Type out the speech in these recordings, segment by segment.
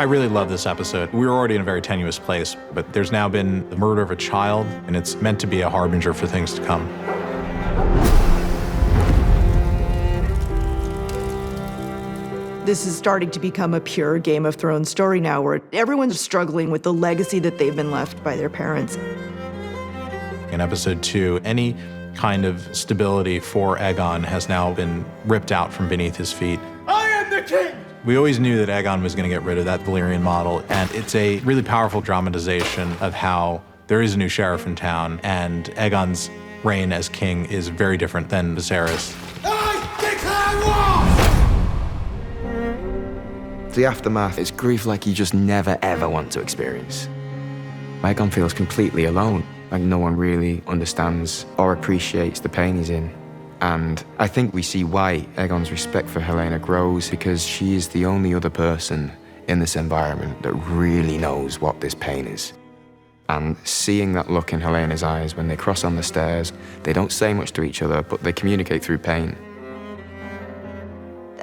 I really love this episode. We were already in a very tenuous place, but there's now been the murder of a child, and it's meant to be a harbinger for things to come. This is starting to become a pure Game of Thrones story now, where everyone's struggling with the legacy that they've been left by their parents. In episode 2, any kind of stability for Aegon has now been ripped out from beneath his feet. I am the king! We always knew that Aegon was going to get rid of that Valyrian model, and it's a really powerful dramatization of how there is a new sheriff in town, and Aegon's reign as king is very different than Viserys. I declare war! The aftermath is grief like you just never, ever want to experience. Aegon feels completely alone, like no one really understands or appreciates the pain he's in. And I think we see why Aegon's respect for Helaena grows, because she is the only other person in this environment that really knows what this pain is. And seeing that look in Helena's eyes when they cross on the stairs, they don't say much to each other, but they communicate through pain.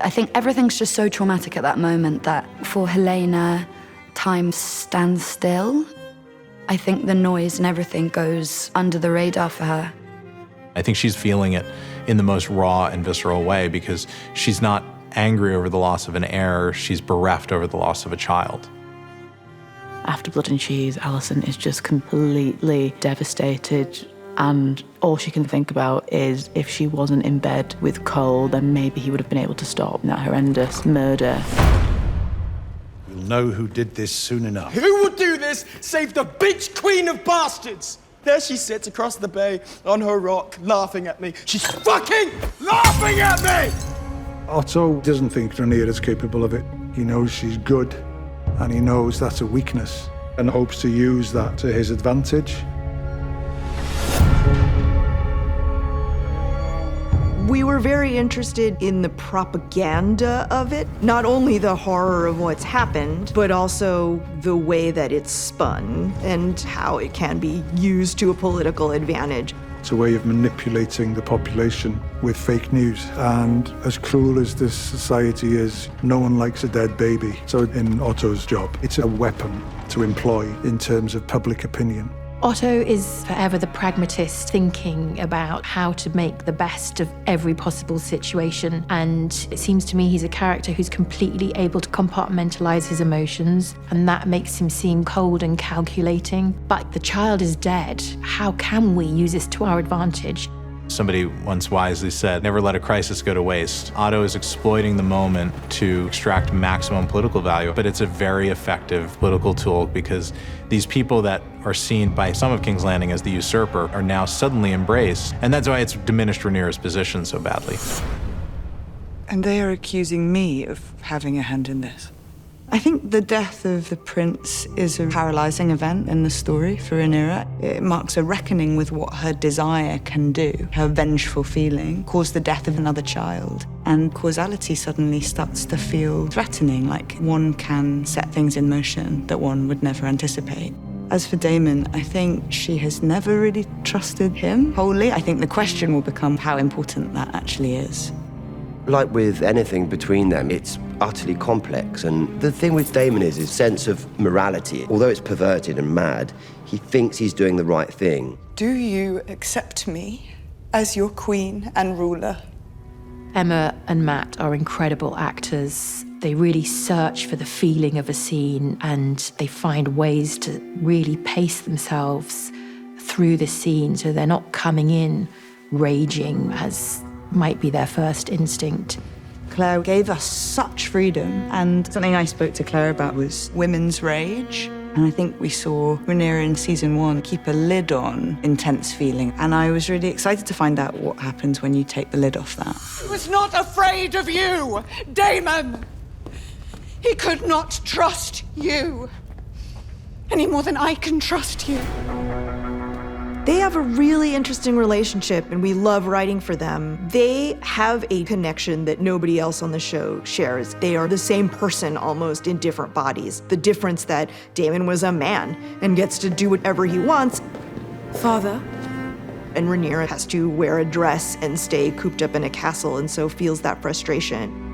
I think everything's just so traumatic at that moment that for Helaena, time stands still. I think the noise and everything goes under the radar for her. I think she's feeling it in the most raw and visceral way, because she's not angry over the loss of an heir, she's bereft over the loss of a child. After Blood and Cheese, Alicent is just completely devastated, and all she can think about is if she wasn't in bed with Cole, then maybe he would have been able to stop that horrendous murder. We'll know who did this soon enough. Who would do this save the bitch queen of bastards? There she sits across the bay on her rock, laughing at me. She's fucking laughing at me! Otto doesn't think Rhaenyra is capable of it. He knows she's good, and he knows that's a weakness, and hopes to use that to his advantage. We were very interested in the propaganda of it, not only the horror of what's happened, but also the way that it's spun and how it can be used to a political advantage. It's a way of manipulating the population with fake news. And as cruel as this society is, no one likes a dead baby. So in Otto's job, it's a weapon to employ in terms of public opinion. Otto is forever the pragmatist, thinking about how to make the best of every possible situation. And it seems to me he's a character who's completely able to compartmentalize his emotions, and that makes him seem cold and calculating. But the child is dead. How can we use this to our advantage? Somebody once wisely said, never let a crisis go to waste. Otto is exploiting the moment to extract maximum political value, but it's a very effective political tool, because these people that are seen by some of King's Landing as the usurper are now suddenly embraced, and that's why it's diminished Rhaenyra's position so badly. And they are accusing me of having a hand in this. I think the death of the prince is a paralyzing event in the story for Rhaenyra. It marks a reckoning with what her desire can do. Her vengeful feeling caused the death of another child, and causality suddenly starts to feel threatening, like one can set things in motion that one would never anticipate. As for Daemon, I think she has never really trusted him wholly. I think the question will become how important that actually is. Like with anything between them, it's utterly complex. And the thing with Daemon is his sense of morality. Although it's perverted and mad, he thinks he's doing the right thing. Do you accept me as your queen and ruler? Emma and Matt are incredible actors. They really search for the feeling of a scene, and they find ways to really pace themselves through the scene so they're not coming in raging as might be their first instinct. Claire gave us such freedom, and something I spoke to Claire about was women's rage. And I think we saw Rhaenyra in season 1 keep a lid on intense feeling, and I was really excited to find out what happens when you take the lid off that. He was not afraid of you, Daemon! He could not trust you any more than I can trust you. They have a really interesting relationship, and we love writing for them. They have a connection that nobody else on the show shares. They are the same person almost in different bodies. The difference that Daemon was a man and gets to do whatever he wants. Father? And Rhaenyra has to wear a dress and stay cooped up in a castle, and so feels that frustration.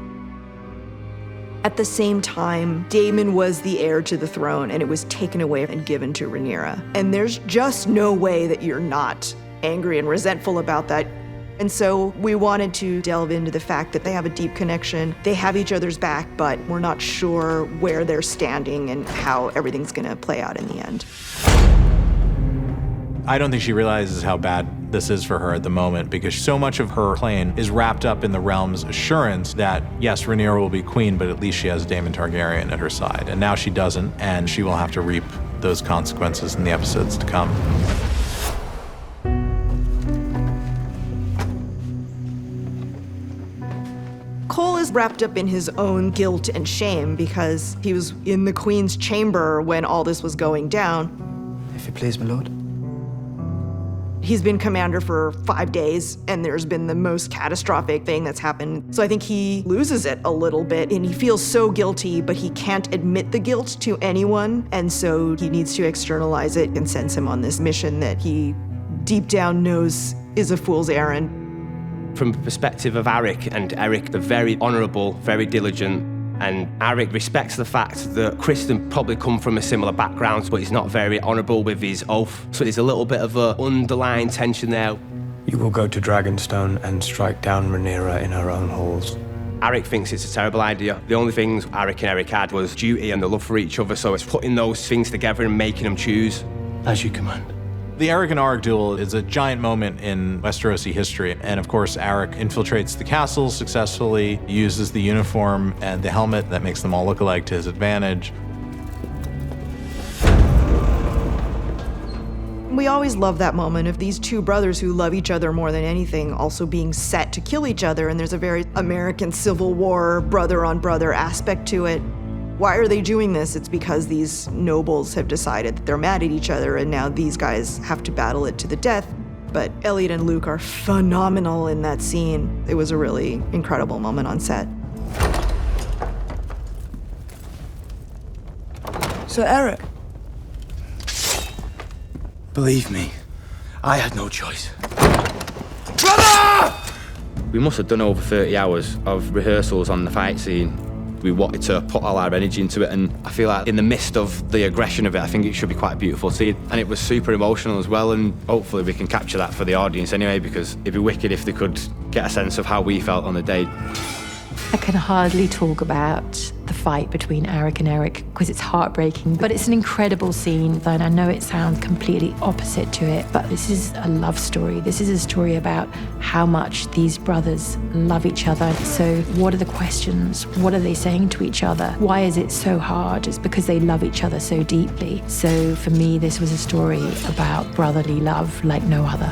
At the same time, Daemon was the heir to the throne, and it was taken away and given to Rhaenyra. And there's just no way that you're not angry and resentful about that. And so we wanted to delve into the fact that they have a deep connection. They have each other's back, but we're not sure where they're standing and how everything's gonna play out in the end. I don't think she realizes how bad this is for her at the moment, because so much of her plan is wrapped up in the realm's assurance that, yes, Rhaenyra will be queen, but at least she has Daemon Targaryen at her side. And now she doesn't, and she will have to reap those consequences in the episodes to come. Cole is wrapped up in his own guilt and shame because he was in the Queen's chamber when all this was going down. If you please, my lord. He's been commander for 5 days, and there's been the most catastrophic thing that's happened. So I think he loses it a little bit, and he feels so guilty, but he can't admit the guilt to anyone, and so he needs to externalize it and sends him on this mission that he deep down knows is a fool's errand. From the perspective of Arik and Eric, they're very honourable, very diligent, and Arik respects the fact that Kristen probably come from a similar background, but he's not very honourable with his oath. So there's a little bit of an underlying tension there. You will go to Dragonstone and strike down Rhaenyra in her own halls. Arik thinks it's a terrible idea. The only things Arik and Eric had was duty and the love for each other, so it's putting those things together and making them choose. As you command. The Eric and Arik duel is a giant moment in Westerosi history, and of course Arik infiltrates the castle successfully, uses the uniform and the helmet that makes them all look alike to his advantage. We always love that moment of these two brothers who love each other more than anything also being set to kill each other, and there's a very American Civil War brother-on-brother aspect to it. Why are they doing this? It's because these nobles have decided that they're mad at each other, and now these guys have to battle it to the death. But Elliot and Luke are phenomenal in that scene. It was a really incredible moment on set. So, Eric. Believe me, I had no choice. Brother! We must have done over 30 hours of rehearsals on the fight scene. We wanted to put all our energy into it, and I feel like in the midst of the aggression of it, I think it should be quite a beautiful scene. And it was super emotional as well, and hopefully we can capture that for the audience anyway, because it'd be wicked if they could get a sense of how we felt on the day. I can hardly talk about the fight between Arik and Eric because it's heartbreaking, but it's an incredible scene. And I know it sounds completely opposite to it, but this is a love story. This is a story about how much these brothers love each other. So what are the questions? What are they saying to each other? Why is it so hard? It's because they love each other so deeply. So for me, this was a story about brotherly love like no other.